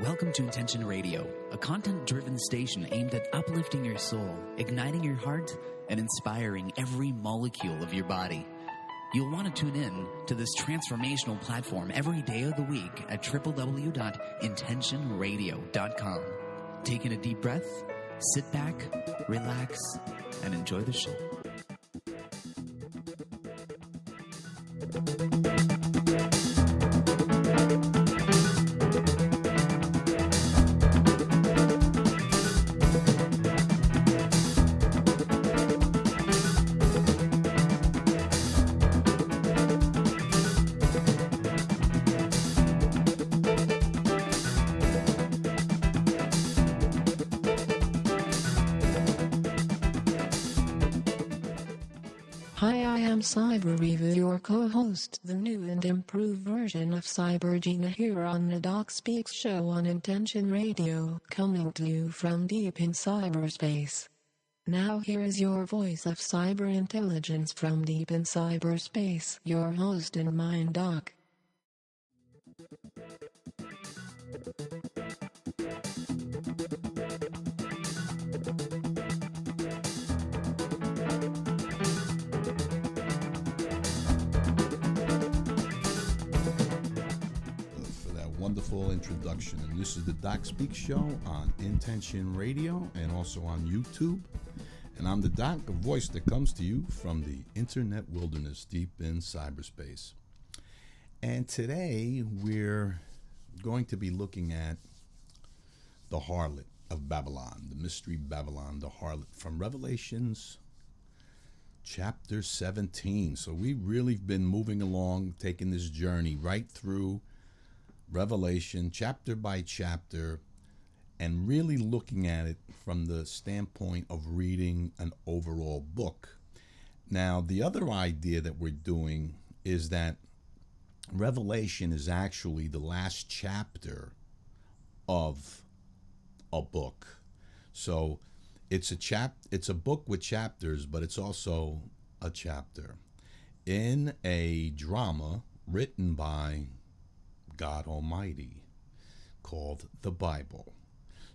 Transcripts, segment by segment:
Welcome to Intention Radio, a content-driven station aimed at uplifting your soul, igniting your heart, and inspiring every molecule of your body. You'll want to tune in to this transformational platform every day of the week at www.intentionradio.com. Take in a deep breath, sit back, relax, and enjoy the show. Hi, I am Cyber Reva, your co-host, the new and improved version of Cyber Gina here on the Doc Speaks show on Intention Radio, coming to you from deep in cyberspace. Now here is your voice of cyber intelligence from deep in cyberspace, your host and mind, Doc. Wonderful introduction, and this is the Doc Speak show on Intention Radio and also on YouTube. And I'm the Doc, a voice that comes to you from the internet wilderness deep in cyberspace. And today we're going to be looking at the harlot of Babylon, the mystery Babylon, the harlot, from Revelations chapter 17. So we've really been moving along, taking this journey right through Revelation, chapter by chapter, and really looking at it from the standpoint of reading an overall book. Now, the other idea that we're doing is that Revelation is actually the last chapter of a book. So it's a book with chapters, but it's also a chapter in a drama written by God Almighty, called the Bible.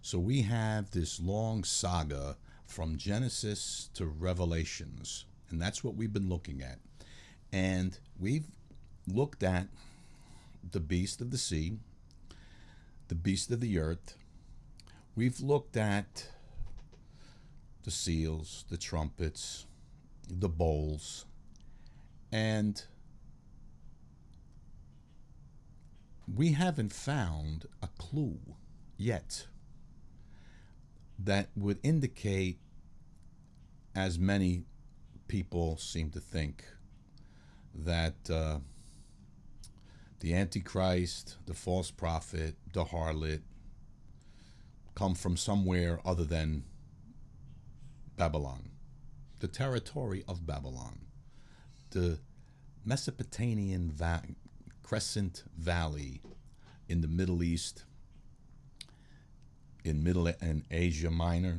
So we have this long saga from Genesis to Revelations, and that's what we've been looking at. And we've looked at the beast of the sea, the beast of the earth. We've looked at the seals, the trumpets, the bowls, and we haven't found a clue yet that would indicate, as many people seem to think, that the Antichrist, the false prophet, the harlot come from somewhere other than Babylon, the territory of Babylon, the Mesopotamian Crescent Valley in the Middle East, in Middle and Asia Minor,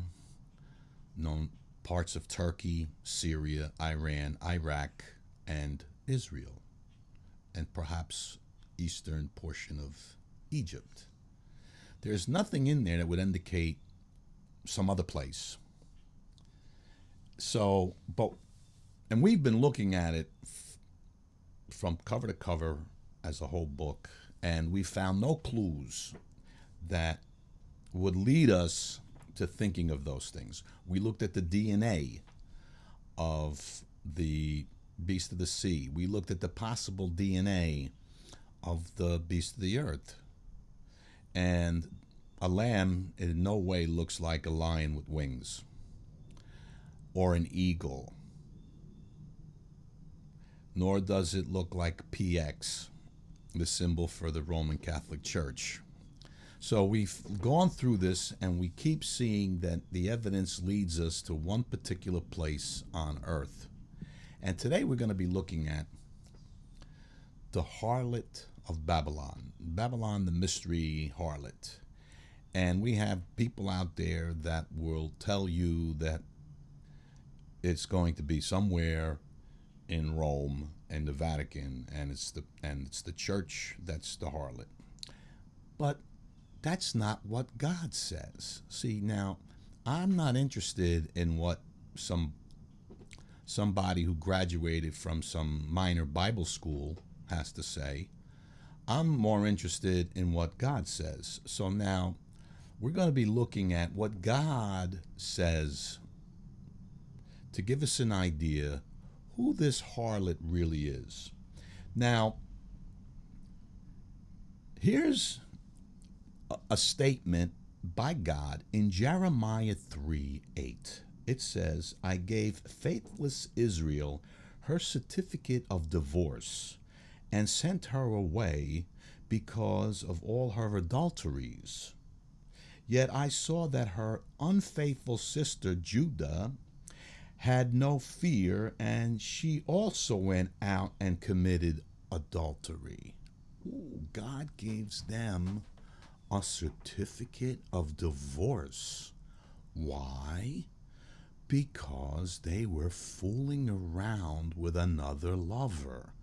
known parts of Turkey, Syria, Iran, Iraq, and Israel, and perhaps eastern portion of Egypt. There's nothing in there that would indicate some other place. So, and we've been looking at it from cover to cover as a whole book, and we found no clues that would lead us to thinking of those things. We looked at the DNA of the beast of the sea. We looked at the possible DNA of the beast of the earth. And a lamb in no way looks like a lion with wings or an eagle, nor does it look like PX, the symbol for the Roman Catholic Church. So we've gone through this, and we keep seeing that the evidence leads us to one particular place on earth. And today we're going to be looking at the harlot of Babylon, Babylon, the mystery harlot. And we have people out there that will tell you that it's going to be somewhere in Rome and the Vatican, and it's the church that's the harlot. But that's not what God says. See, now, I'm not interested in what somebody who graduated from some minor Bible school has to say. I'm more interested in what God says. So now we're going to be looking at what God says to give us an idea who this harlot really is. Now, here's a statement by God in Jeremiah 3:8. It says, I gave faithless Israel her certificate of divorce and sent her away because of all her adulteries. Yet I saw that her unfaithful sister Judah had no fear, and she also went out and committed adultery. Ooh, God gives them a certificate of divorce. Why? Because they were fooling around with another lover.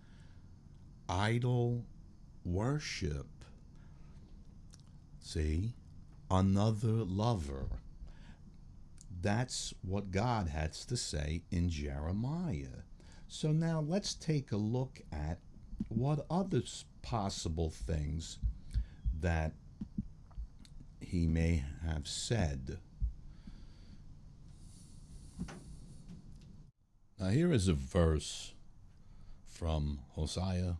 Idol worship. See? Another lover. That's what God has to say in Jeremiah. So now let's take a look at what other possible things that he may have said. Now here is a verse from Hosea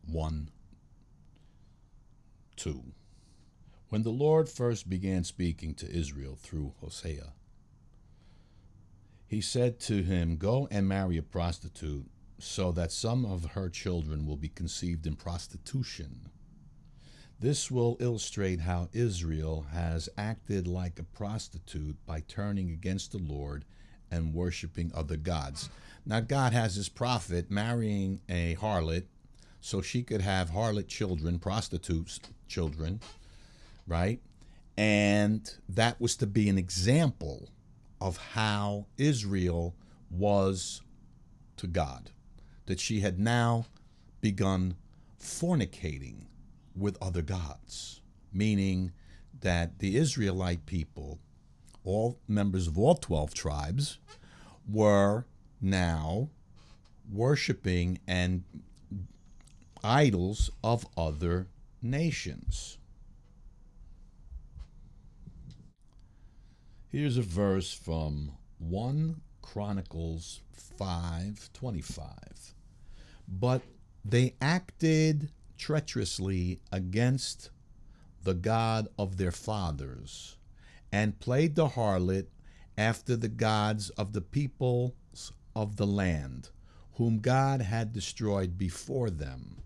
1:2. When the Lord first began speaking to Israel through Hosea, he said to him, go and marry a prostitute so that some of her children will be conceived in prostitution. This will illustrate how Israel has acted like a prostitute by turning against the Lord and worshiping other gods. Now God has his prophet marrying a harlot so she could have harlot children, prostitutes children, right? And that was to be an example of how Israel was to God, that she had now begun fornicating with other gods, meaning that the Israelite people, all members of all 12 tribes, were now worshiping and idols of other nations. Here's a verse from 1 Chronicles 5:25. But they acted treacherously against the God of their fathers and played the harlot after the gods of the peoples of the land, whom God had destroyed before them.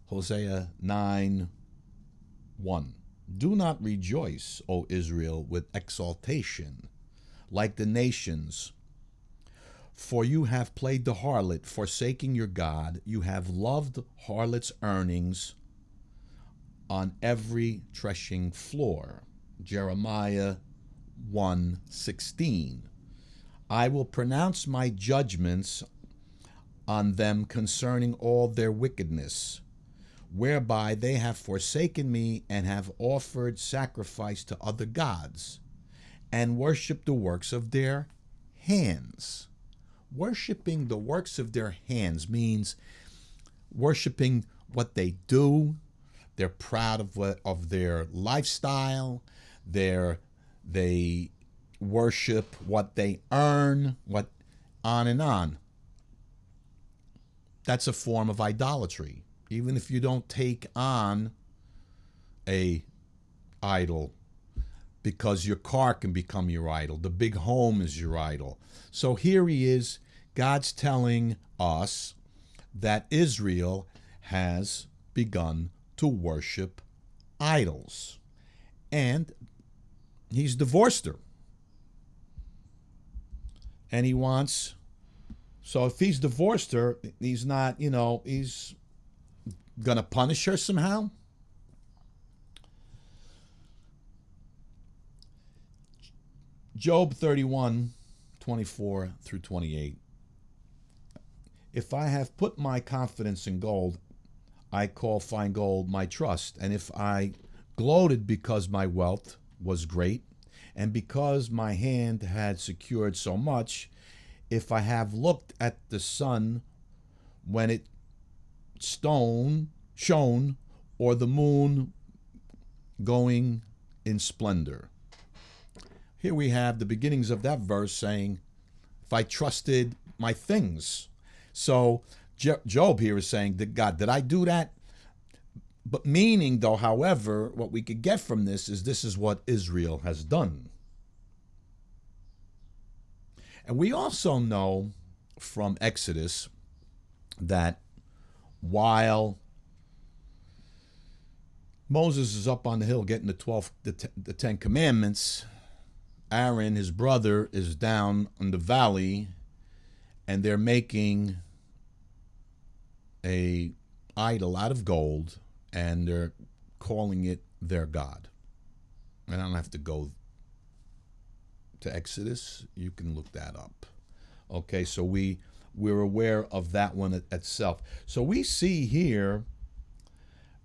Hosea 9:1. Do not rejoice, O Israel, with exaltation, like the nations, for you have played the harlot, forsaking your God. You have loved harlot's earnings on every threshing floor. Jeremiah 1:16. I will pronounce my judgments on them concerning all their wickedness, whereby they have forsaken me and have offered sacrifice to other gods and worshiped the works of their hands. Worshipping the works of their hands means worshiping what they do. They're proud of their lifestyle. They worship what they earn, what on and on. That's a form of idolatry. Even if you don't take on a idol, because your car can become your idol. The big home is your idol. So here he is, God's telling us that Israel has begun to worship idols. And he's divorced her. And he wants, so if he's divorced her, he's not, he's going to punish her somehow? Job 31:24-28. If I have put my confidence in gold, I call fine gold my trust. And if I gloated because my wealth was great, and because my hand had secured so much, if I have looked at the sun when it shone, or the moon going in splendor. Here we have the beginnings of that verse saying, if I trusted my things. So Job here is saying, God, did I do that? But meaning, though, however, what we could get from this is what Israel has done. And we also know from Exodus that while Moses is up on the hill getting the 10 Commandments, Aaron, his brother, is down in the valley, and they're making a idol out of gold, and they're calling it their God. And I don't have to go to Exodus. You can look that up. Okay, so we're aware of that one itself. So we see here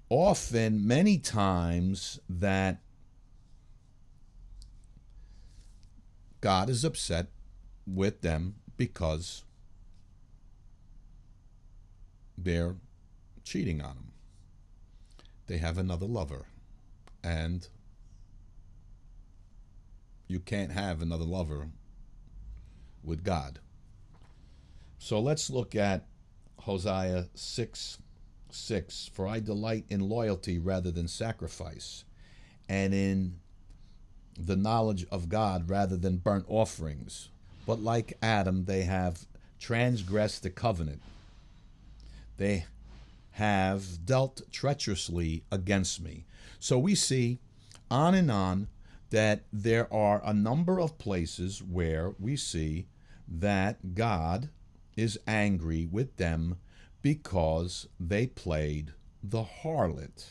often, many times, that God is upset with them because they're cheating on him. They have another lover, and you can't have another lover with God. So let's look at Hosea 6:6. For I delight in loyalty rather than sacrifice, and in the knowledge of God rather than burnt offerings. But like Adam, they have transgressed the covenant. They have dealt treacherously against me. So we see on and on that there are a number of places where we see that God is angry with them because they played the harlot.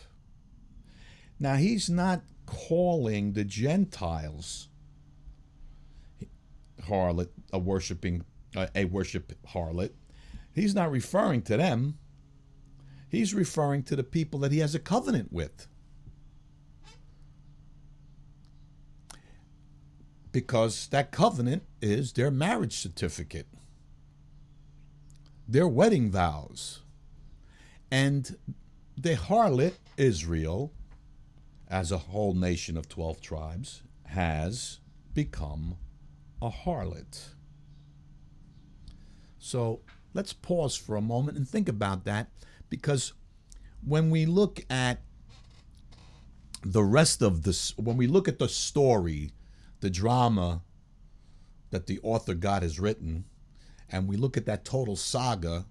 Now, he's not calling the Gentiles harlot, a worship harlot. He's not referring to them. He's referring to the people that he has a covenant with. Because that covenant is their marriage certificate, their wedding vows. And the harlot, Israel, as a whole nation of 12 tribes, has become a harlot. So let's pause for a moment and think about that, because when we look at the rest of this, when we look at the story, the drama that the author God has written, and we look at that total saga,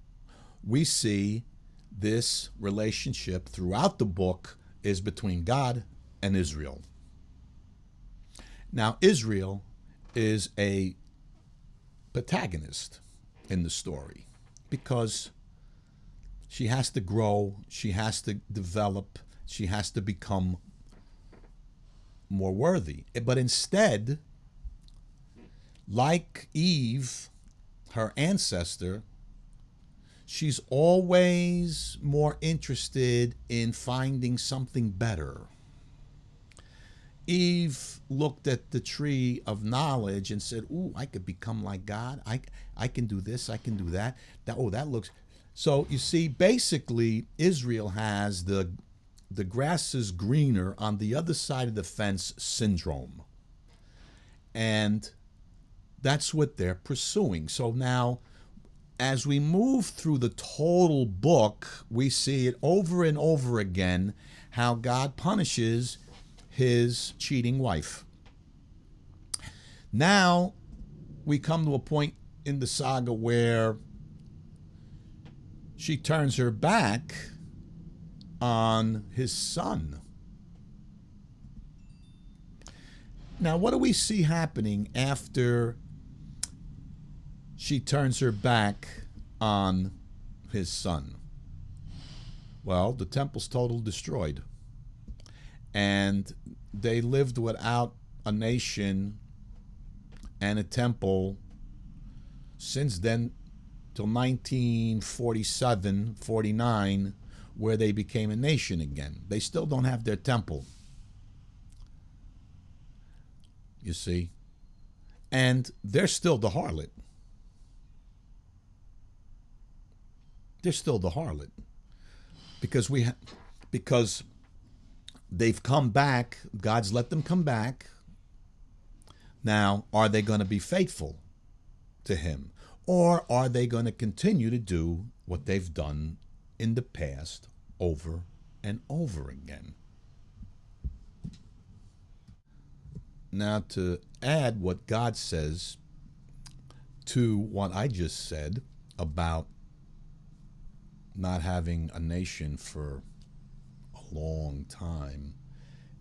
we see this relationship throughout the book is between God and Israel. Now, Israel is a protagonist in the story because she has to grow, she has to develop, she has to become more worthy. But instead, like Eve, her ancestor, she's always more interested in finding something better. Eve looked at the tree of knowledge and said, ooh, I could become like God. I can do this, I can do that. That looks... So you see, basically, Israel has the grass is greener on the other side of the fence syndrome. And that's what they're pursuing. So now, as we move through the total book, we see it over and over again how God punishes his cheating wife. Now we come to a point in the saga where she turns her back on his son. Now, what do we see happening after she turns her back on his son? Well, the temple's totally destroyed. And they lived without a nation and a temple since then till 1947, 49, where they became a nation again. They still don't have their temple. You see? And they're still the harlot. They're still the harlot. Because they've come back, God's let them come back. Now, are they going to be faithful to him? Or are they going to continue to do what they've done in the past over and over again? Now, to add what God says to what I just said about not having a nation for a long time,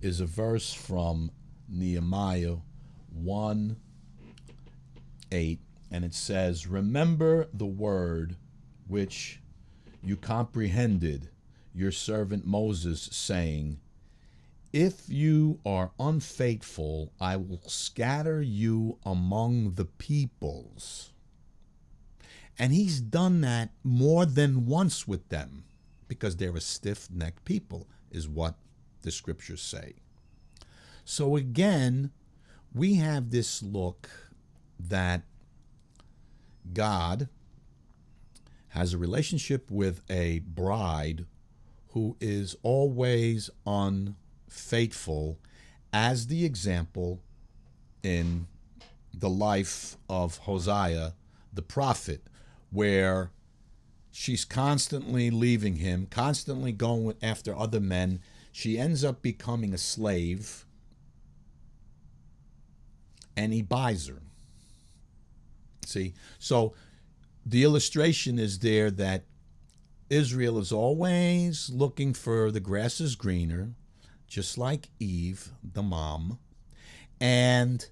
is a verse from Nehemiah 1:8, and it says, "Remember the word which you comprehended your servant Moses, saying, if you are unfaithful, I will scatter you among the peoples." And he's done that more than once with them, because they're a stiff-necked people, is what the scriptures say. So again, we have this look that God has a relationship with a bride who is always unfaithful, as the example in the life of Hosea the prophet, where she's constantly leaving him, constantly going after other men. She ends up becoming a slave, and he buys her. See? So the illustration is there that Israel is always looking for the grass is greener, just like Eve, the mom. And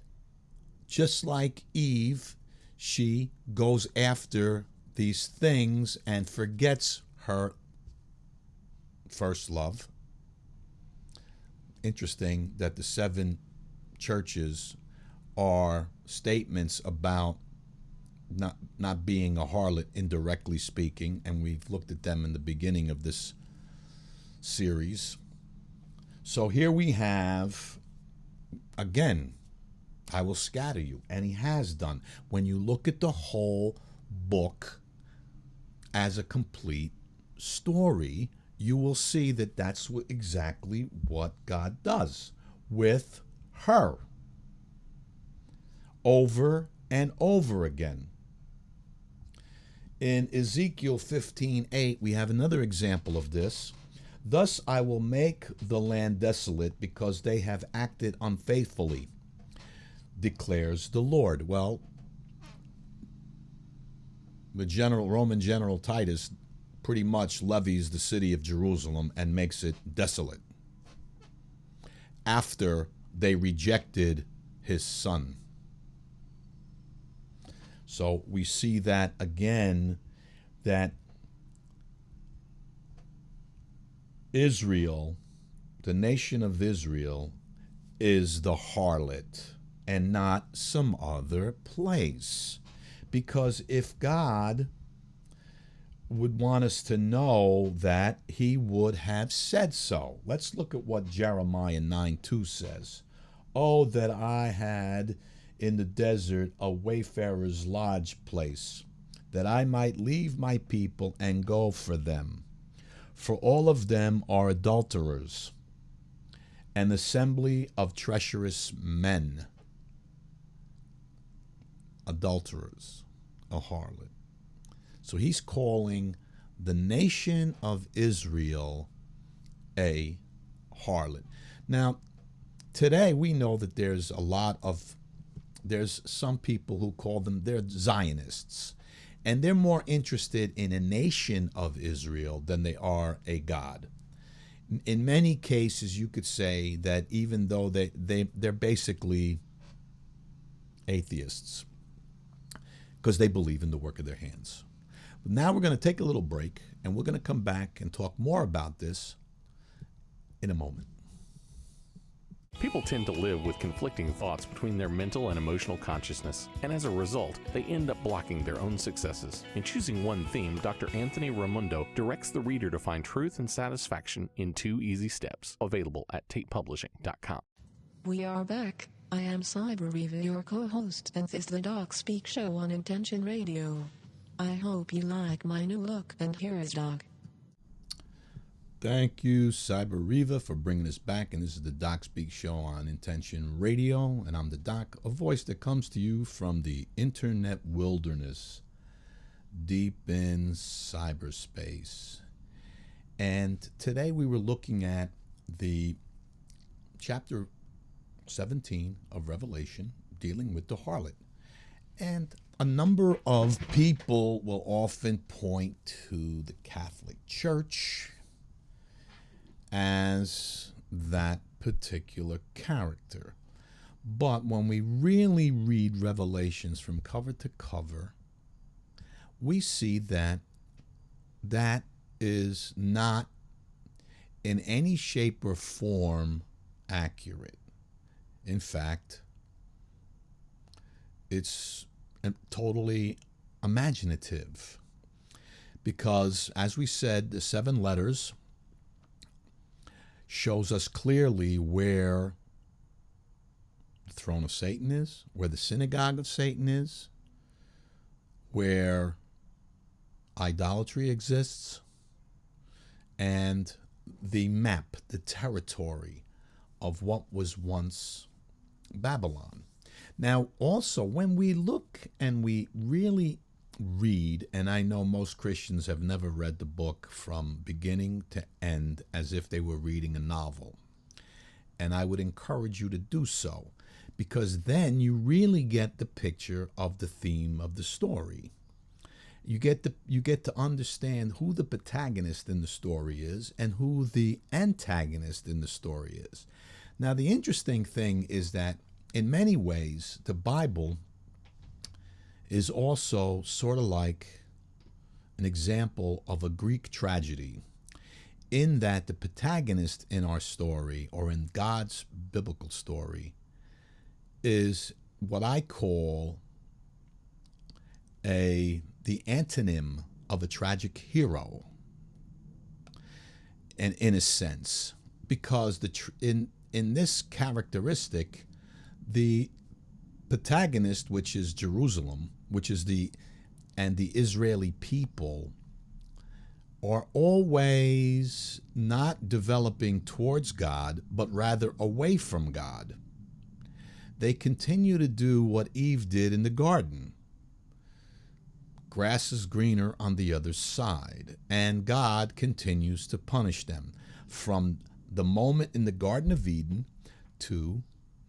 just like Eve, she goes after these things and forgets her first love. Interesting that the 7 churches are statements about not being a harlot, indirectly speaking, and we've looked at them in the beginning of this series. So here we have, again, I will scatter you, and he has done. When you look at the whole book as a complete story, you will see that that's exactly what God does with her over and over again. In Ezekiel 15:8, we have another example of this. "Thus I will make the land desolate because they have acted unfaithfully, declares the Lord." Well, the Roman general Titus pretty much levies the city of Jerusalem and makes it desolate after they rejected his son. So we see that again, that Israel, the nation of Israel, is the harlot and not some other place. Because if God would want us to know that, he would have said so. Let's look at what Jeremiah 9:2 says. "Oh, that I had in the desert a wayfarer's lodge place, that I might leave my people and go for them. For all of them are adulterers, an assembly of treacherous men." Adulterers, a harlot. So he's calling the nation of Israel a harlot. Now, today we know that there's some people who call them, they're Zionists. And they're more interested in a nation of Israel than they are a God. In many cases, you could say that even though they're basically atheists, because they believe in the work of their hands. But now we're going to take a little break, and we're going to come back and talk more about this in a moment. People tend to live with conflicting thoughts between their mental and emotional consciousness, and as a result, they end up blocking their own successes. In choosing one theme, Dr. Anthony Ramundo directs the reader to find truth and satisfaction in 2 easy steps, available at tapepublishing.com. We are back. I am Cyber Reva, your co-host, and this is the Doc Speak Show on Intention Radio. I hope you like my new look, and here is Doc. Thank you, Cyber Reva, for bringing us back. And this is the Doc Speak Show on Intention Radio. And I'm the Doc, a voice that comes to you from the internet wilderness, deep in cyberspace. And today we were looking at the chapter 17 of Revelation, dealing with the harlot. And a number of people will often point to the Catholic Church as that particular character. But when we really read Revelations from cover to cover, we see that that is not in any shape or form accurate. In fact, it's totally imaginative, because, as we said, the 7 letters shows us clearly where the throne of Satan is, where the synagogue of Satan is, where idolatry exists, and the map, the territory of what was once Babylon. Now, also, when we look and we really read, and I know most Christians have never read the book from beginning to end as if they were reading a novel. And I would encourage you to do so, because then you really get the picture of the theme of the story. You get to understand who the protagonist in the story is and who the antagonist in the story is. Now, the interesting thing is that in many ways, the Bible is also sort of like an example of a Greek tragedy, in that the protagonist in our story, or in God's biblical story, is what I call the antonym of a tragic hero, and in a sense, because in this characteristic, the protagonist, which is Jerusalem, which is the Israeli people, are always not developing towards God, but rather away from God. They continue to do what Eve did in the garden. Grass is greener on the other side, and God continues to punish them from the moment in the Garden of Eden to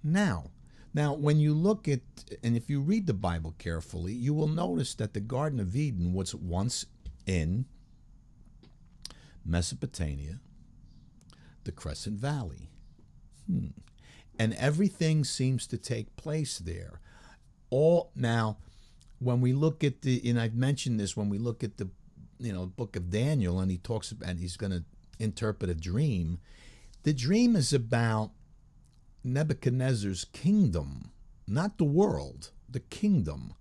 now. Now, when you look at, and if you read the Bible carefully, you will notice that the Garden of Eden was once in Mesopotamia, the Crescent Valley. And everything seems to take place there. Now, when we look at and I've mentioned this, when we look at the book of Daniel, and he talks about, and he's going to interpret a dream, the dream is about Nebuchadnezzar's kingdom, not the world, the kingdom.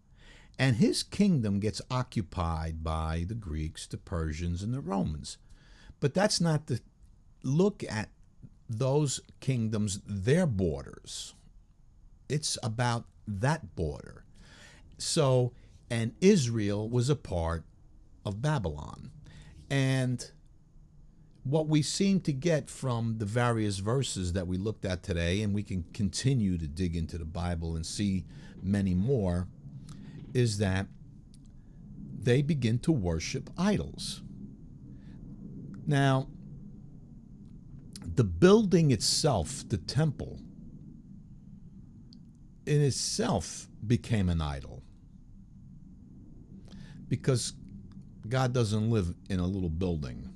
And his kingdom gets occupied by the Greeks, the Persians, and the Romans. But that's not the look at those kingdoms, their borders. It's about that border. So, and Israel was a part of Babylon. And what we seem to get from the various verses that we looked at today, and we can continue to dig into the Bible and see many more, is that they begin to worship idols. Now, the building itself, the temple, in itself became an idol, because God doesn't live in a little building.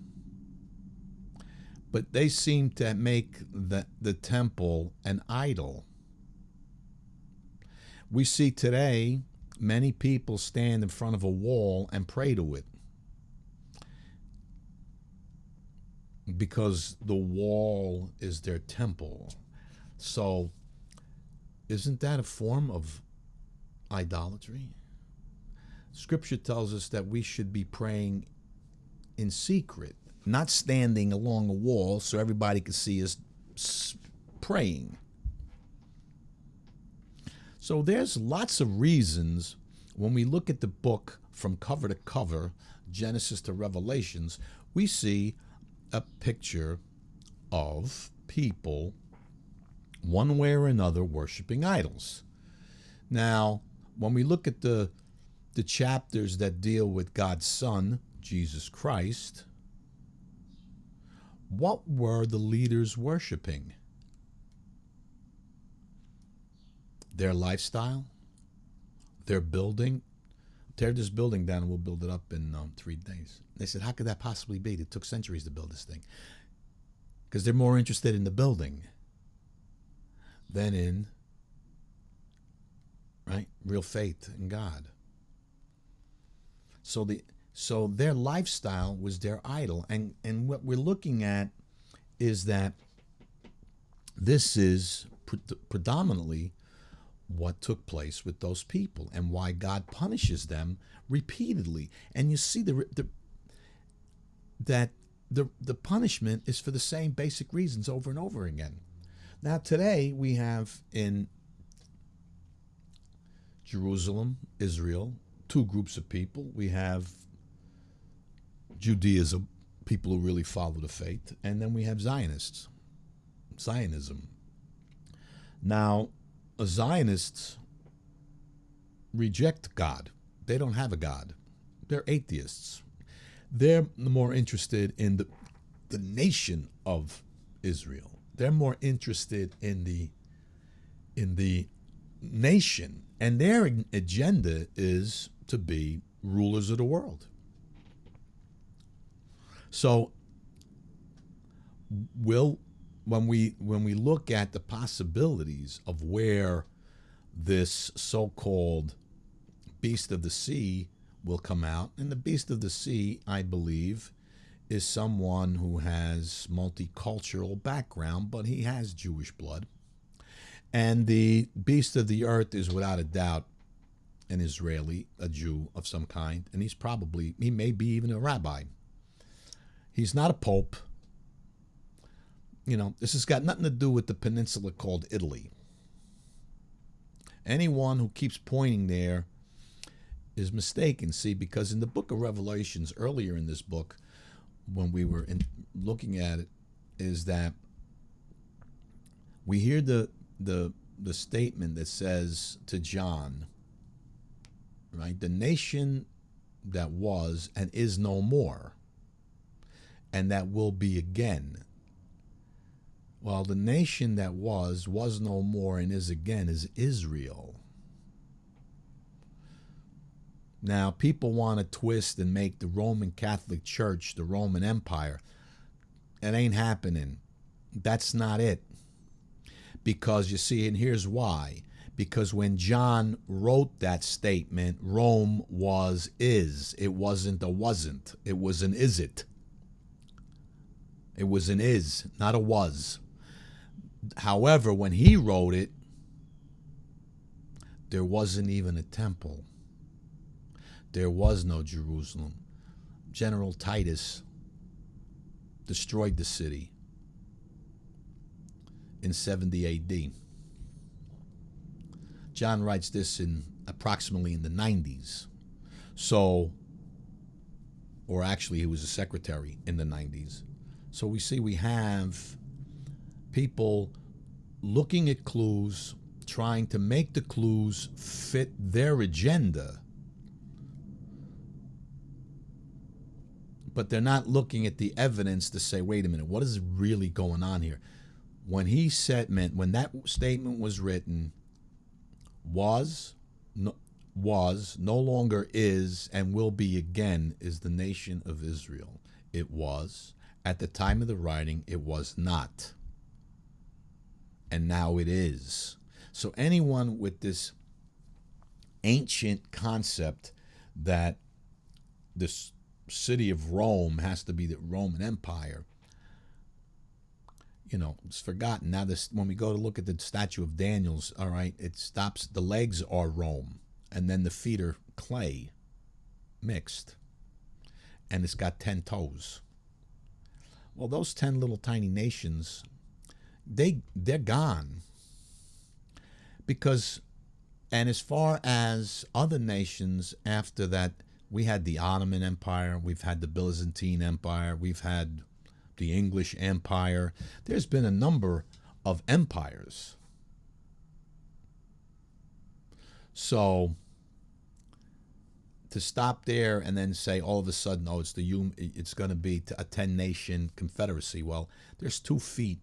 But they seem to make the temple an idol. We see today many people stand in front of a wall and pray to it, because the wall is their temple. So, isn't that a form of idolatry? Scripture tells us that we should be praying in secret, not standing along a wall so everybody can see us praying. So there's lots of reasons when we look at the book from cover to cover, Genesis to Revelations, we see a picture of people, one way or another, worshiping idols. Now, when we look at the chapters that deal with God's Son, Jesus Christ, what were the leaders worshiping? Their lifestyle, their building. Tear this building down and we'll build it up in 3 days. They said, how could that possibly be? It took centuries to build this thing. Because they're more interested in the building than in, right, real faith in God. So their lifestyle was their idol. And what we're looking at is that this is predominantly what took place with those people and why God punishes them repeatedly. And you see that the punishment is for the same basic reasons over and over again. Now today we have in Jerusalem, Israel, 2 groups of people. We have Judaism, people who really follow the faith, and then we have Zionists, Zionism. Now, Zionists reject God. They don't have a God. They're atheists. They're more interested in the nation of Israel. They're more interested in the nation, and their agenda is to be rulers of the world. So, when we look at the possibilities of where this so-called beast of the sea will come out, and the beast of the sea, I believe, is someone who has multicultural background, but he has Jewish blood. And the beast of the earth is without a doubt an Israeli, a Jew of some kind, and he may be even a rabbi. He's not a pope. You know, this has got nothing to do with the peninsula called Italy. Anyone who keeps pointing there is mistaken, see, because in the book of Revelations, earlier in this book, when we were looking at it, is that we hear the statement that says to John, right, the nation that was and is no more, and that will be again. Well, the nation that was no more, and is again is Israel. Now, people want to twist and make the Roman Catholic Church the Roman Empire. It ain't happening. That's not it. Because you see, and here's why. Because when John wrote that statement, Rome is. It wasn't a wasn't. It was an is it. It was an is, not a was. However, when he wrote it, there wasn't even a temple. There was no Jerusalem. General Titus destroyed the city in 70 AD. John writes this in approximately in the 90s. So, or actually he was a secretary in the 90s. So we see we have people looking at clues, trying to make the clues fit their agenda. But they're not looking at the evidence to say, wait a minute, what is really going on here? When when that statement was written, was, no longer is, and will be again, is the nation of Israel. It was. At the time of the writing, it was not. And now it is. So anyone with this ancient concept that this city of Rome has to be the Roman Empire, it's forgotten. Now, when we go to look at the statue of Daniel's, all right, it stops, the legs are Rome, and then the feet are clay mixed, and it's got 10 toes. Well, those 10 little tiny nations, they're gone. Because, and as far as other nations after that, we had the Ottoman Empire, we've had the Byzantine Empire, we've had the English Empire. There's been a number of empires. So to stop there and then say all of a sudden, oh, it's going to be a 10-nation confederacy. Well, there's 2 feet.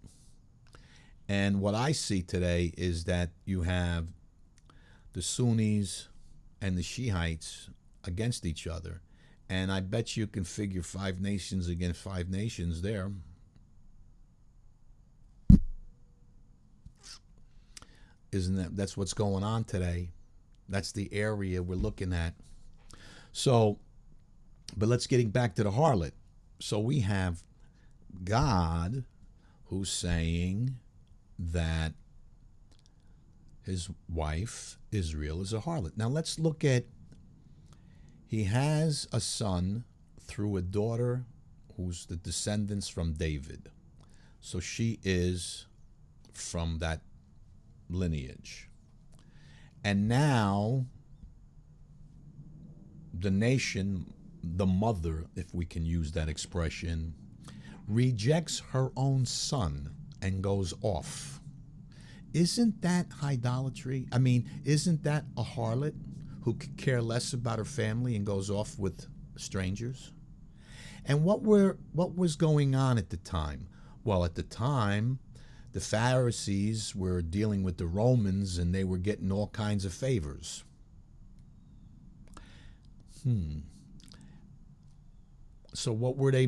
And what I see today is that you have the Sunnis and the Shiites against each other. And I bet you can figure 5 nations against 5 nations there. That's what's going on today. That's the area we're looking at. So, but let's getting back to the harlot. So we have God who's saying that his wife, Israel, is a harlot. Now let's look at, he has a son through a daughter who's the descendants from David. So she is from that lineage. And now the nation, the mother, if we can use that expression, rejects her own son and goes off. Isn't that idolatry? I mean, isn't that a harlot who could care less about her family and goes off with strangers? And what was going on at the time? Well, at the time, the Pharisees were dealing with the Romans and they were getting all kinds of favors. So what were they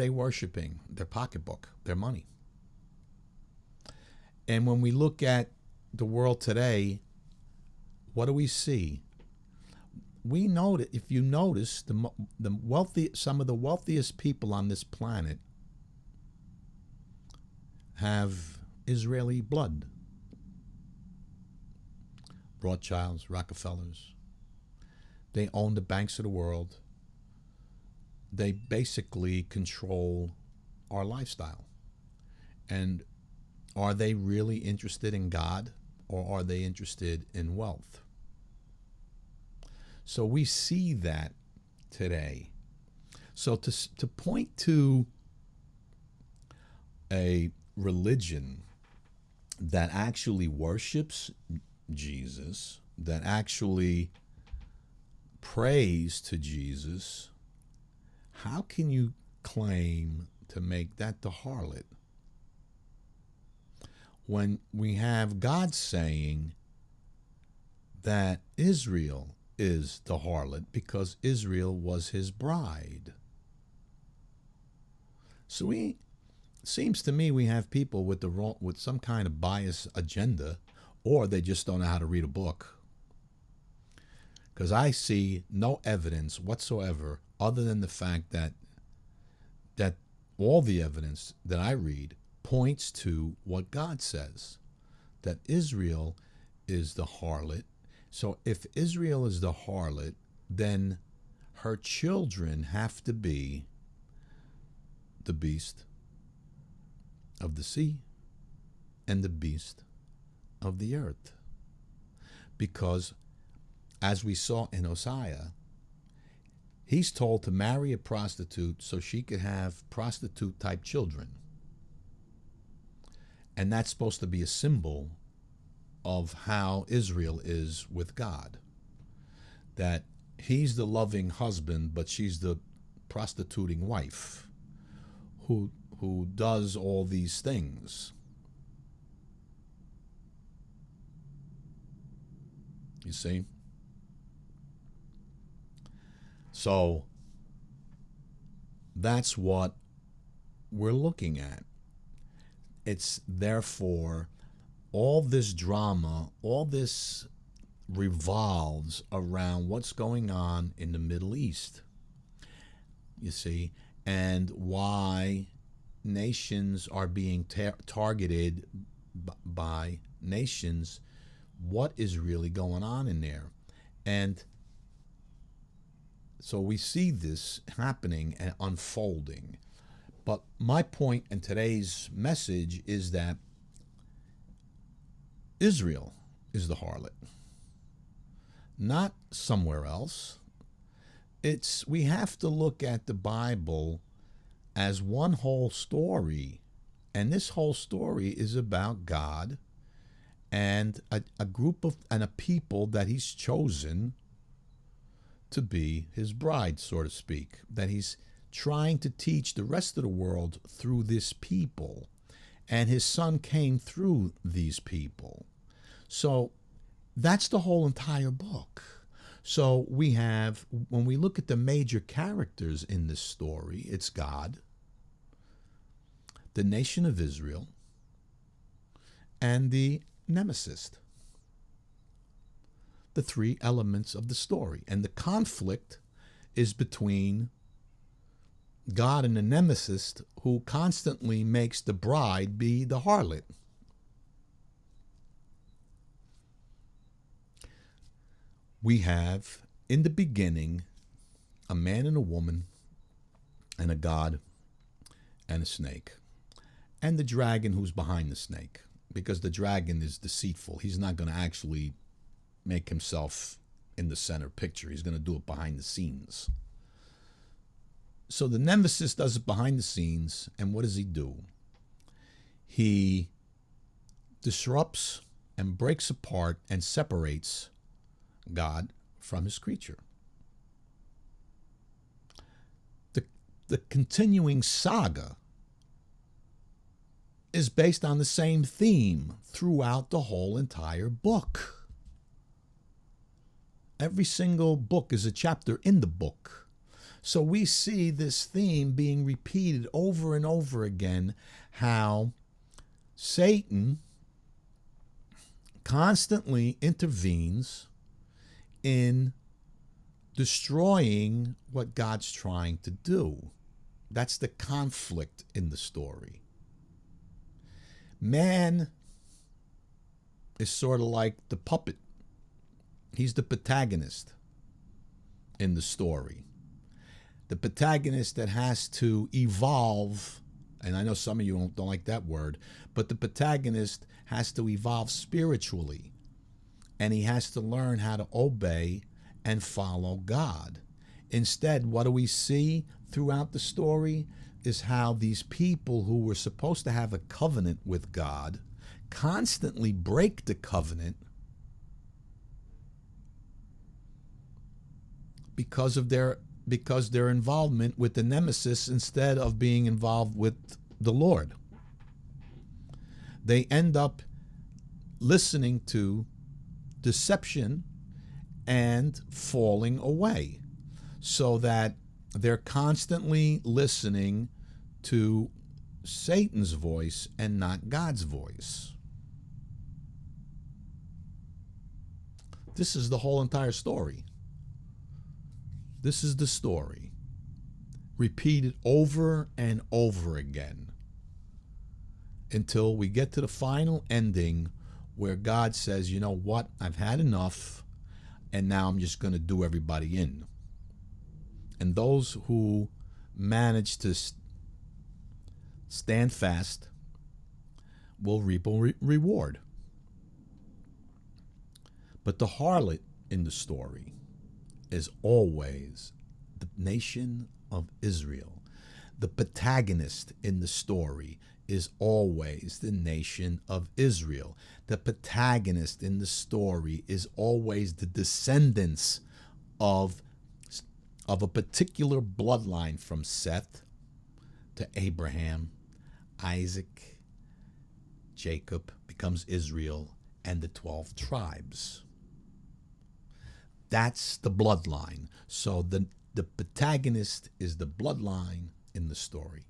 worshiping? Their pocketbook, their money. And when we look at the world today, what do we see? We know that if you notice, some of the wealthiest people on this planet have Israeli blood. Rothschilds, Rockefellers. They own the banks of the world. They basically control our lifestyle. And are they really interested in God, or are they interested in wealth? So we see that today. So to point to a religion that actually worships Jesus, that actually prays to Jesus, how can you claim to make that the harlot when we have God saying that Israel is the harlot because Israel was his bride? So seems to me we have people with some kind of bias agenda, or they just don't know how to read a book. Because I see no evidence whatsoever other than the fact that all the evidence that I read points to what God says, that Israel is the harlot. So if Israel is the harlot, then her children have to be the beast of the sea and the beast of the earth. Because as we saw in Hosea, he's told to marry a prostitute so she could have prostitute-type children. And that's supposed to be a symbol of how Israel is with God. That he's the loving husband, but she's the prostituting wife who does all these things. You see? So that's what we're looking at. It's therefore all this drama, all this revolves around what's going on in the Middle East. You see, and why nations are being targeted by nations, what is really going on in there? And so we see this happening and unfolding. But my point in today's message is that Israel is the harlot, not somewhere else. We have to look at the Bible as one whole story, and this whole story is about God and a group of and a people that he's chosen to be his bride, so to speak, that he's trying to teach the rest of the world through this people, and his son came through these people. So that's the whole entire book. So we have, when we look at the major characters in this story, it's God, the nation of Israel, and the nemesis. The three elements of the story. And the conflict is between God and the nemesis, who constantly makes the bride be the harlot. We have, in the beginning, a man and a woman, and a God, and a snake. And the dragon who's behind the snake. Because the dragon is deceitful. He's not going to actually make himself in the center picture. He's going to do it behind the scenes. So the nemesis does it behind the scenes, and what does he do? He disrupts and breaks apart and separates God from his creature. The continuing saga is based on the same theme throughout the whole entire book. Every single book is a chapter in the book. So we see this theme being repeated over and over again, how Satan constantly intervenes in destroying what God's trying to do. That's the conflict in the story. Man is sort of like the puppet. He's the protagonist in the story. The protagonist that has to evolve, and I know some of you don't like that word, but the protagonist has to evolve spiritually, and he has to learn how to obey and follow God. Instead, what do we see throughout the story is how these people who were supposed to have a covenant with God constantly break the covenant because of their involvement with the nemesis instead of being involved with the Lord. They end up listening to deception and falling away, so that they're constantly listening to Satan's voice and not God's voice. This is the whole entire story. This is the story, repeated over and over again, until we get to the final ending where God says, you know what, I've had enough, and now I'm just going to do everybody in. And those who manage to stand fast will reap a reward. But the harlot in the story is always the nation of Israel. The protagonist in the story is always the nation of Israel. The protagonist in the story is always the descendants of a particular bloodline, from Seth to Abraham, Isaac, Jacob becomes Israel, and the 12 tribes. That's the bloodline. So the protagonist is the bloodline in the story.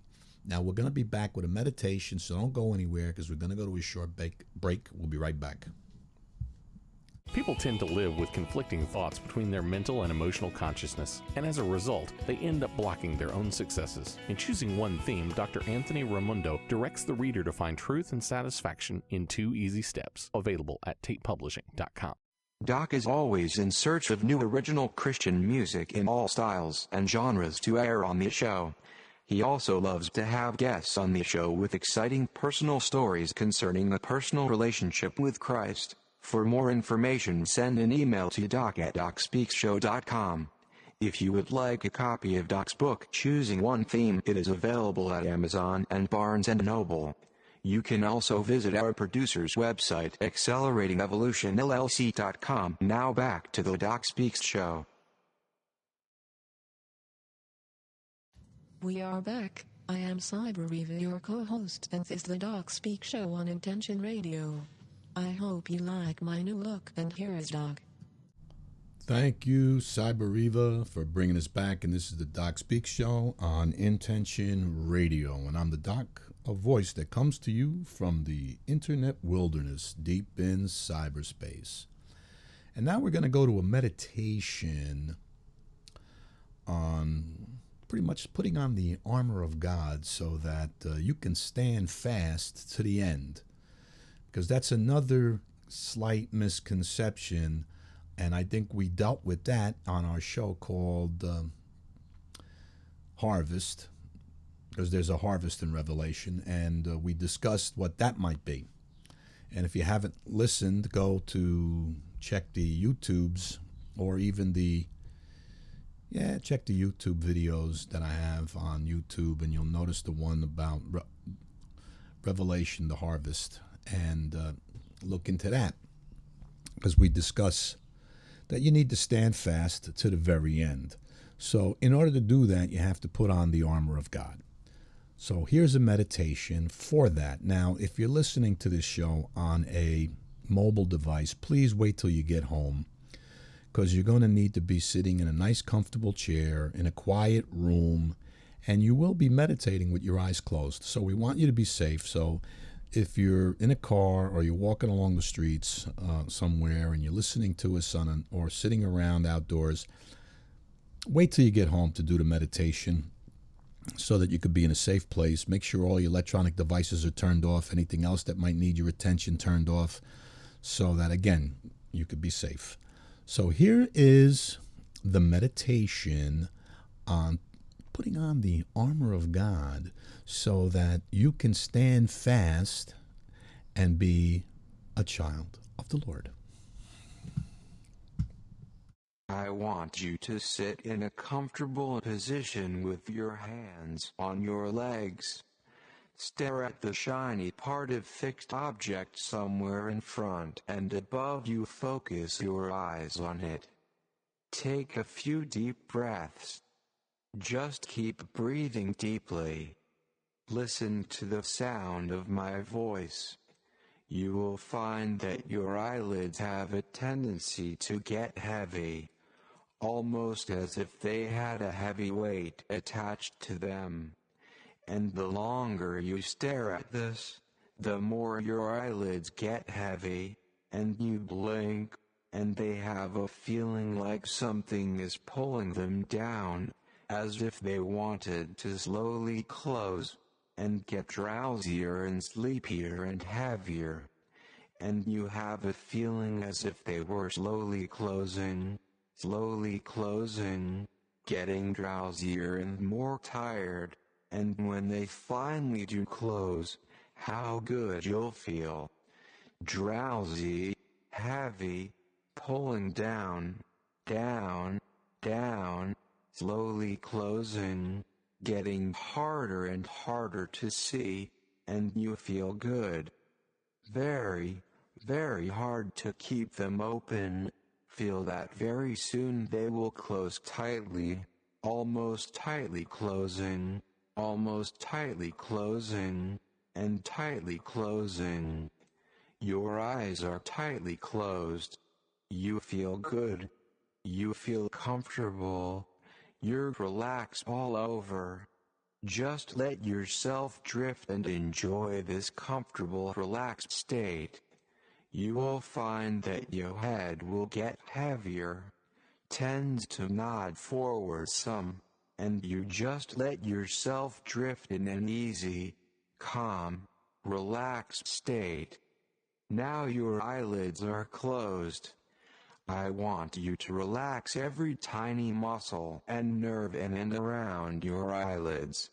Now we're going to be back with a meditation, so don't go anywhere, because we're going to go to a short break. We'll be right back. People tend to live with conflicting thoughts between their mental and emotional consciousness, and as a result, they end up blocking their own successes. In choosing one theme, Dr. Anthony Raimondo directs the reader to find truth and satisfaction in 2 easy steps, available at tapepublishing.com. Doc is always in search of new original Christian music in all styles and genres to air on the show. He also loves to have guests on the show with exciting personal stories concerning a personal relationship with Christ. For more information, send an email to doc@docspeaksshow.com. If you would like a copy of Doc's book, Choosing One Theme, it is available at Amazon and Barnes & Noble. You can also visit our producer's website, acceleratingevolutionllc.com. Now back to the Doc Speaks Show. We are back. I am Cyber Reva, your co-host, and this is the Doc Speaks Show on Intention Radio. I hope you like my new look, and here is Doc. Thank you, Cyber Reva, for bringing us back, and this is the Doc Speaks Show on Intention Radio, and I'm the Doc, a voice that comes to you from the internet wilderness deep in cyberspace. And now we're going to go to a meditation on pretty much putting on the armor of God so that you can stand fast to the end. Because that's another slight misconception, and I think we dealt with that on our show called Harvest, because there's a harvest in Revelation, and we discussed what that might be. And if you haven't listened, go to check the YouTubes, or even check the YouTube videos that I have on YouTube, and you'll notice the one about Revelation, the harvest. And look into that, because we discuss that you need to stand fast to the very end. So in order to do that, you have to put on the armor of God. So here's a meditation for that. Now, if you're listening to this show on a mobile device, please wait till you get home, because you're going to need to be sitting in a nice comfortable chair in a quiet room, and you will be meditating with your eyes closed. So we want you to be safe. So if you're in a car or you're walking along the streets somewhere and you're listening to us or sitting around outdoors, wait till you get home to do the meditation so that you could be in a safe place. Make sure all your electronic devices are turned off, anything else that might need your attention turned off, so that, again, you could be safe. So here is the meditation on putting on the armor of God so that you can stand fast and be a child of the Lord. I want you to sit in a comfortable position with your hands on your legs. Stare at the shiny part of fixed object somewhere in front and above you. Focus your eyes on it. Take a few deep breaths. Just keep breathing deeply. Listen to the sound of my voice. You will find that your eyelids have a tendency to get heavy, almost as if they had a heavy weight attached to them. And the longer you stare at this, the more your eyelids get heavy, and you blink, and they have a feeling like something is pulling them down, as if they wanted to slowly close, and get drowsier and sleepier and heavier. And you have a feeling as if they were slowly closing, getting drowsier and more tired. And when they finally do close, how good you'll feel. Drowsy, heavy, pulling down, slowly closing, getting harder and harder to see, and you feel good. Very, very hard to keep them open. Feel that very soon they will close tightly, almost tightly closing, and tightly closing. Your eyes are tightly closed. You feel good. You feel comfortable. You're relaxed all over. Just let yourself drift and enjoy this comfortable, relaxed state. you will find that your head will get heavier, tends to nod forward some, and you just let yourself drift in an easy, calm, relaxed state. Now your eyelids are closed. I want you to relax every tiny muscle and nerve in and around your eyelids.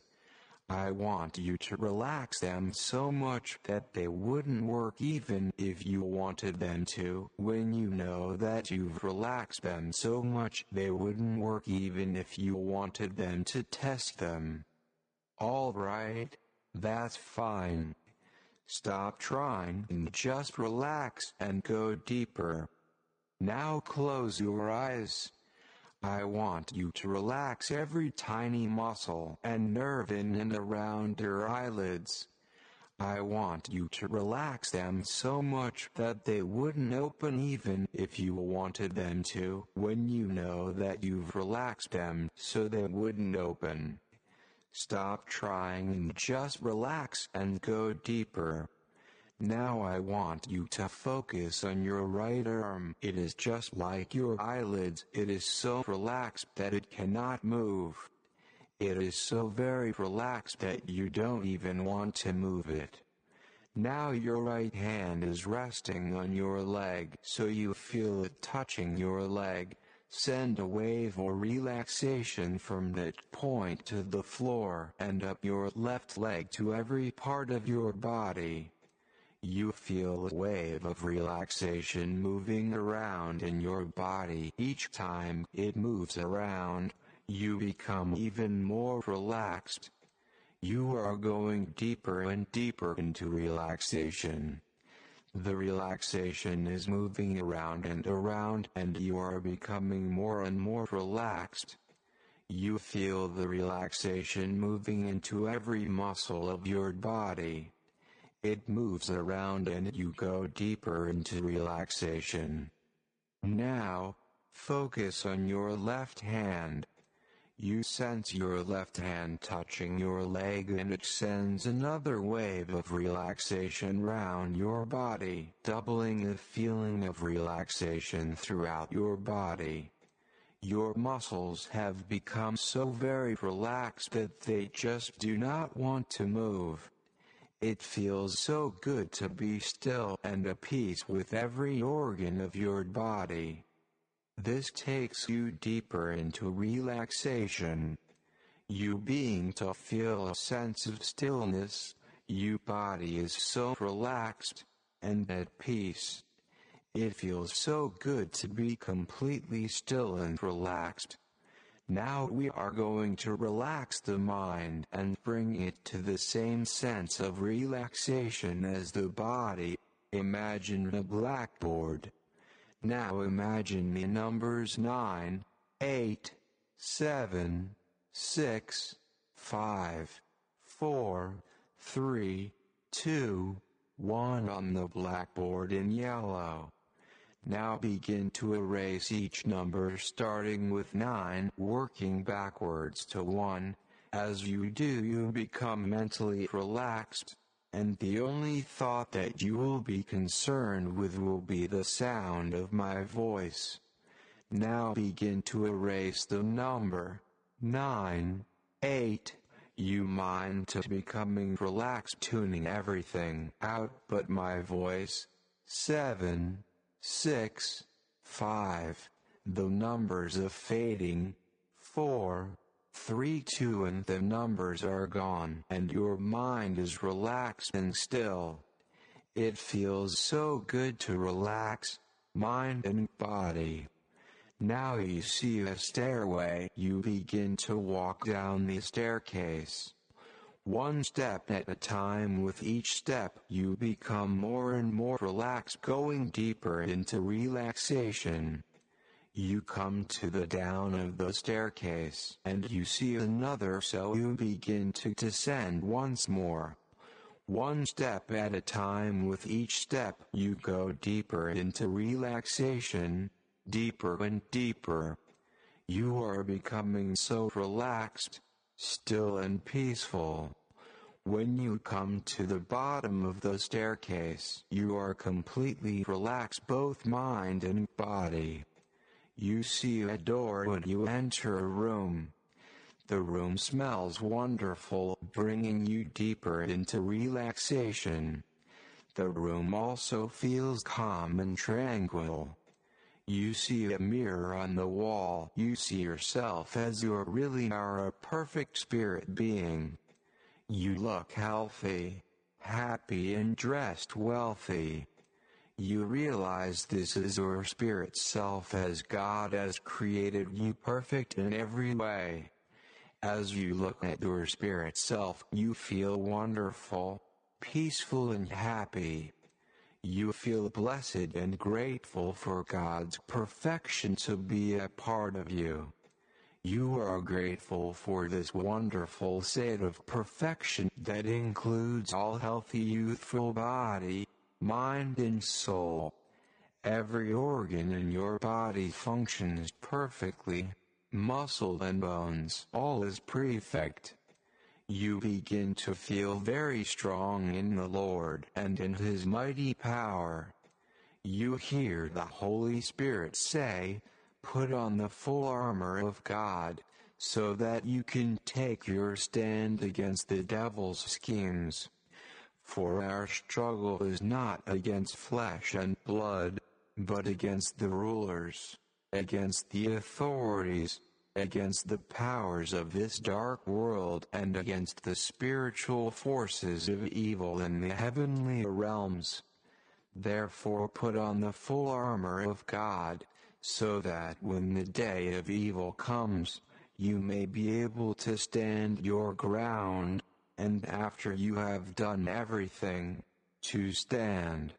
I want you to relax them so much that they wouldn't work even if you wanted them to. When you know that you've relaxed them so much they wouldn't work even if you wanted them to test them. All right, that's fine. Stop trying and just relax and go deeper. Now close your eyes. I want you to relax every tiny muscle and nerve in and around your eyelids. I want you to relax them so much that they wouldn't open even if you wanted them to. When you know that you've relaxed them so they wouldn't open, stop trying and just relax and go deeper. Now I want you to focus on your right arm. It is just like your eyelids. It is so relaxed that it cannot move. It is so very relaxed that you don't even want to move it. Now your right hand is resting on your leg, so you feel it touching your leg. Send a wave or relaxation from that point to the floor and up your left leg to every part of your body. You feel a wave of relaxation moving around in your body. Each time it moves around, you become even more relaxed. You are going deeper and deeper into relaxation. The relaxation is moving around, and you are becoming more and more relaxed. You feel the relaxation moving into every muscle of your body. It moves around and you go deeper into relaxation. Now, focus on your left hand. You sense your left hand touching your leg and it sends another wave of relaxation round your body, doubling the feeling of relaxation throughout your body. Your muscles have become so very relaxed that they just do not want to move. It feels so good to be still and at peace with every organ of your body. This takes you deeper into relaxation. You being to feel a sense of stillness, your body is so relaxed and at peace. It feels so good to be completely still and relaxed. Now we are going to relax the mind and bring it to the same sense of relaxation as the body. Imagine a blackboard. Now imagine the numbers 9, 8, 7, 6, 5, 4, 3, 2, 1 on the blackboard in yellow. Now begin to erase each number starting with 9, working backwards to 1. As you do, you become mentally relaxed, and the only thought that you will be concerned with will be the sound of my voice. Now begin to erase the number 9, 8. You mind to becoming relaxed, tuning everything out but my voice. 7, 6, 5, the numbers are fading. 4, 3, 2, and the numbers are gone, and your mind is relaxed and still. It feels so good to relax mind and body. Now you see a stairway. You begin to walk down the staircase. One step at a time. With each step, you become more and more relaxed, going deeper into relaxation. You come to the down of the staircase, and you see another, so you begin to descend once more. One step at a time. With each step, you go deeper into relaxation, deeper and deeper. You are becoming so relaxed, still and peaceful. When you come to the bottom of the staircase, you are completely relaxed, both mind and body. You see a door when you enter a room. The room smells wonderful, bringing you deeper into relaxation. The room also feels calm and tranquil. You see a mirror on the wall. You see yourself as you really are, a perfect spirit being. You look healthy, happy, and dressed wealthy. You realize this is your spirit self, as God has created you perfect in every way. As you look at your spirit self, you feel wonderful, peaceful, and happy. You feel blessed and grateful for God's perfection to be a part of you. You are grateful for this wonderful state of perfection that includes all healthy, youthful body, mind, and soul. Every organ in your body functions perfectly. Muscle and bones, all is perfect. You begin to feel very strong in the Lord and in His mighty power. You hear the Holy Spirit say, "Put on the full armor of God, so that you can take your stand against the devil's schemes. For our struggle is not against flesh and blood, but against the rulers, against the authorities, against the powers of this dark world, and against the spiritual forces of evil in the heavenly realms. Therefore put on the full armor of God, so that when the day of evil comes, you may be able to stand your ground, and after you have done everything, to stand.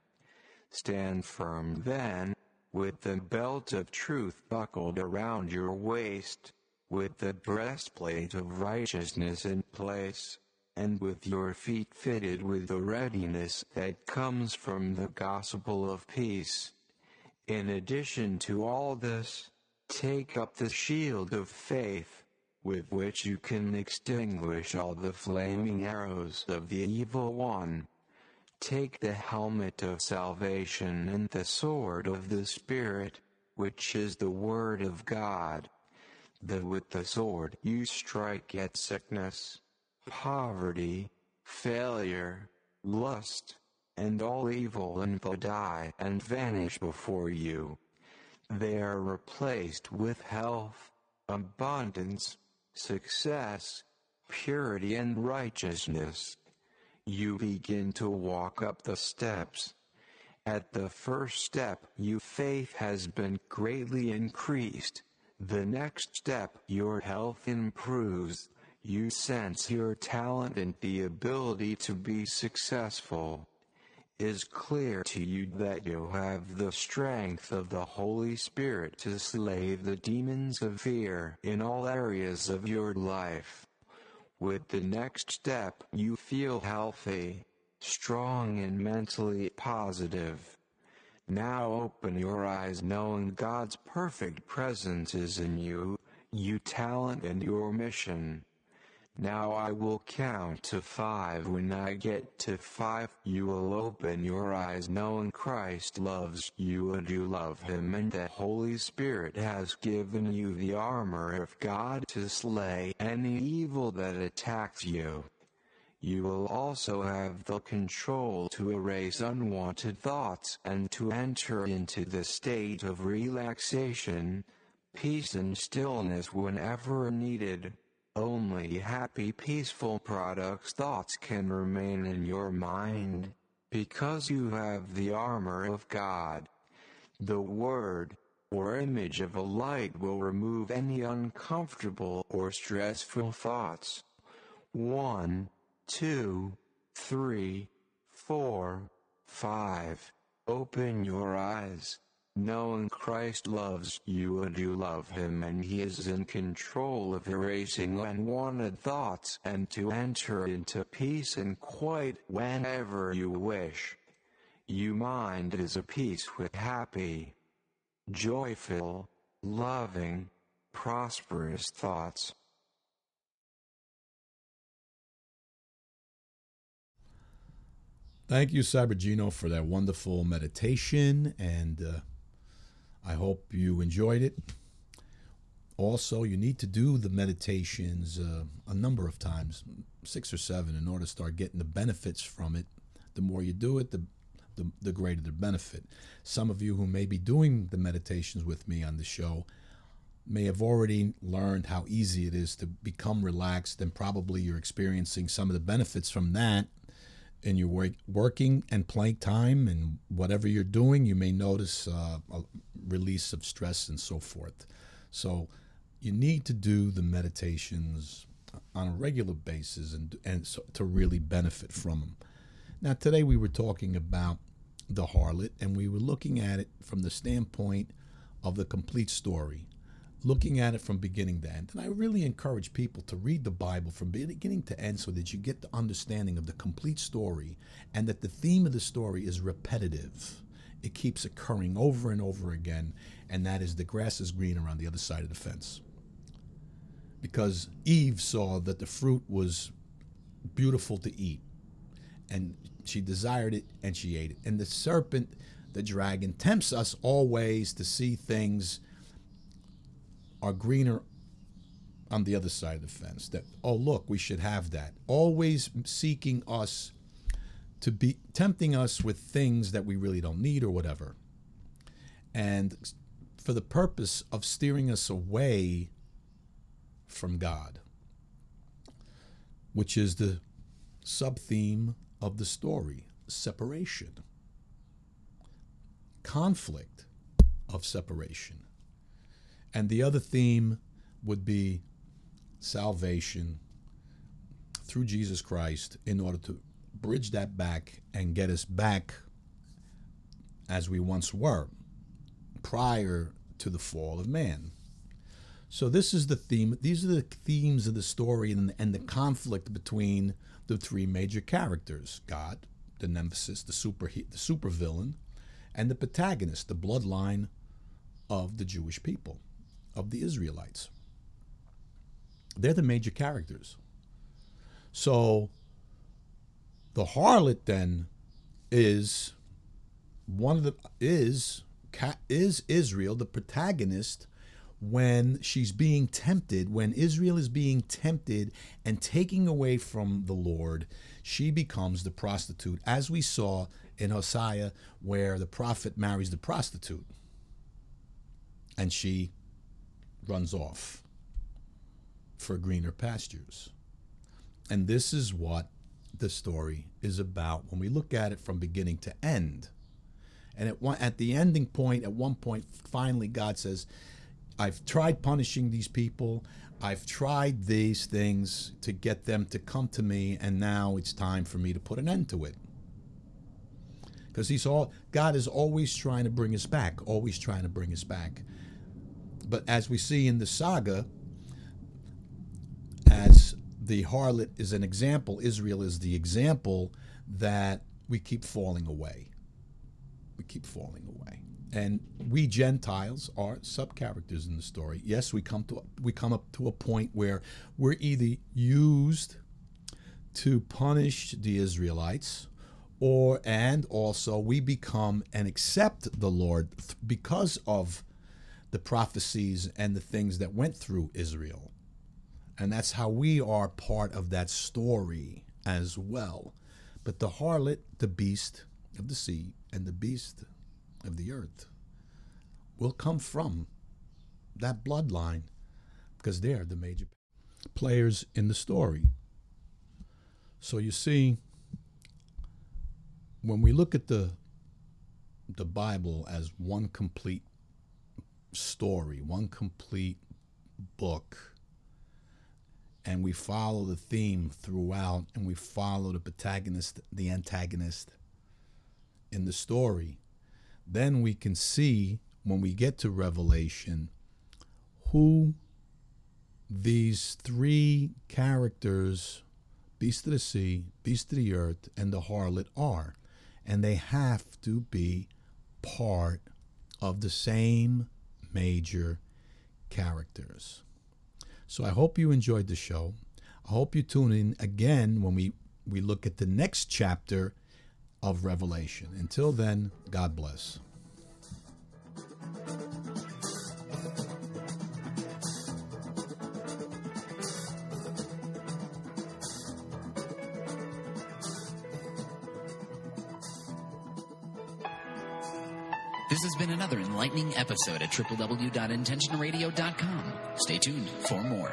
Stand firm then, with the belt of truth buckled around your waist, with the breastplate of righteousness in place, and with your feet fitted with the readiness that comes from the gospel of peace. In addition to all this, take up the shield of faith, with which you can extinguish all the flaming arrows of the evil one. Take the helmet of salvation and the sword of the Spirit, which is the Word of God. With the sword you strike at sickness, poverty, failure, lust, and all evil, and they die and vanish before you. They are replaced with health, abundance, success, purity, and righteousness. You begin to walk up the steps. At the first step, your faith has been greatly increased. The next step, your health improves. You sense your talent and the ability to be successful. It is clear to you that you have the strength of the Holy Spirit to slay the demons of fear in all areas of your life. With the next step, you feel healthy, strong, and mentally positive. Now open your eyes, knowing God's perfect presence is in you, your talent, and your mission. Now I will count to 5. When I get to 5, you will open your eyes, knowing Christ loves you and you love Him, and the Holy Spirit has given you the armor of God to slay any evil that attacks you. You will also have the control to erase unwanted thoughts and to enter into the state of relaxation, peace, and stillness whenever needed. Only happy, peaceful thoughts can remain in your mind, because you have the armor of God. The word, or image of a light, will remove any uncomfortable or stressful thoughts. 1, 2, 3, 4, 5. Open your eyes, knowing Christ loves you and you love Him, and He is in control of erasing unwanted thoughts and to enter into peace and quiet whenever you wish. Your mind is at peace with happy, joyful, loving, prosperous thoughts. Thank you, Cybergino, for that wonderful meditation, and I hope you enjoyed it. Also, you need to do the meditations a number of times, 6 or 7, in order to start getting the benefits from it. The more you do it, the greater the benefit. Some of you who may be doing the meditations with me on the show may have already learned how easy it is to become relaxed, and probably you're experiencing some of the benefits from that in your working and playing time, and whatever you're doing, you may notice a release of stress and so forth. So you need to do the meditations on a regular basis and so to really benefit from them. Now, today we were talking about the harlot, and we were looking at it from the standpoint of the complete story, looking at it from beginning to end. And I really encourage people to read the Bible from beginning to end so that you get the understanding of the complete story, and that the theme of the story is repetitive. It keeps occurring over and over again, and that is the grass is greener on the other side of the fence. Because Eve saw that the fruit was beautiful to eat, and she desired it, and she ate it. And the serpent, the dragon, tempts us always to see things are greener on the other side of the fence. That, oh, look, we should have that. Always seeking us to be, tempting us with things that we really don't need or whatever. And for the purpose of steering us away from God, which is the sub-theme of the story: separation, conflict of separation. And the other theme would be salvation through Jesus Christ, in order to bridge that back and get us back as we once were prior to the fall of man. So this is the theme. These are the themes of the story, and the conflict between the 3 major characters: God, the nemesis, the super villain, and the protagonist, the bloodline of the Jewish people, of the Israelites. They're the major characters. So the harlot then is Israel, the protagonist, when she's being tempted, when Israel is being tempted and taking away from the Lord. She becomes the prostitute, as we saw in Hosea, where the prophet marries the prostitute, and she runs off for greener pastures. And this is what the story is about when we look at it from beginning to end. And at the ending point, at one point, finally God says, I've tried punishing these people. I've tried these things to get them to come to me, and now it's time for me to put an end to it. Because God is always trying to bring us back, always trying to bring us back. But as we see in the saga, as the harlot is an example, Israel is the example, that we keep falling away. We keep falling away. And we Gentiles are sub-characters in the story. Yes, we come up to a point where we're either used to punish the Israelites, and also we become and accept the Lord because of the prophecies and the things that went through Israel. And that's how we are part of that story as well. But the harlot, the beast of the sea, and the beast of the earth will come from that bloodline, because they're the major players in the story. So you see, when we look at the Bible as one complete story, one complete book, and we follow the theme throughout, and we follow the protagonist, the antagonist in the story, then we can see, when we get to Revelation, who these 3 characters, beast of the sea, beast of the earth, and the harlot, are. And they have to be part of the same major characters. So I hope you enjoyed the show. I hope you tune in again when we look at the next chapter of revelation. Until then, God bless. This has been another enlightening episode at www.intentionradio.com. Stay tuned for more.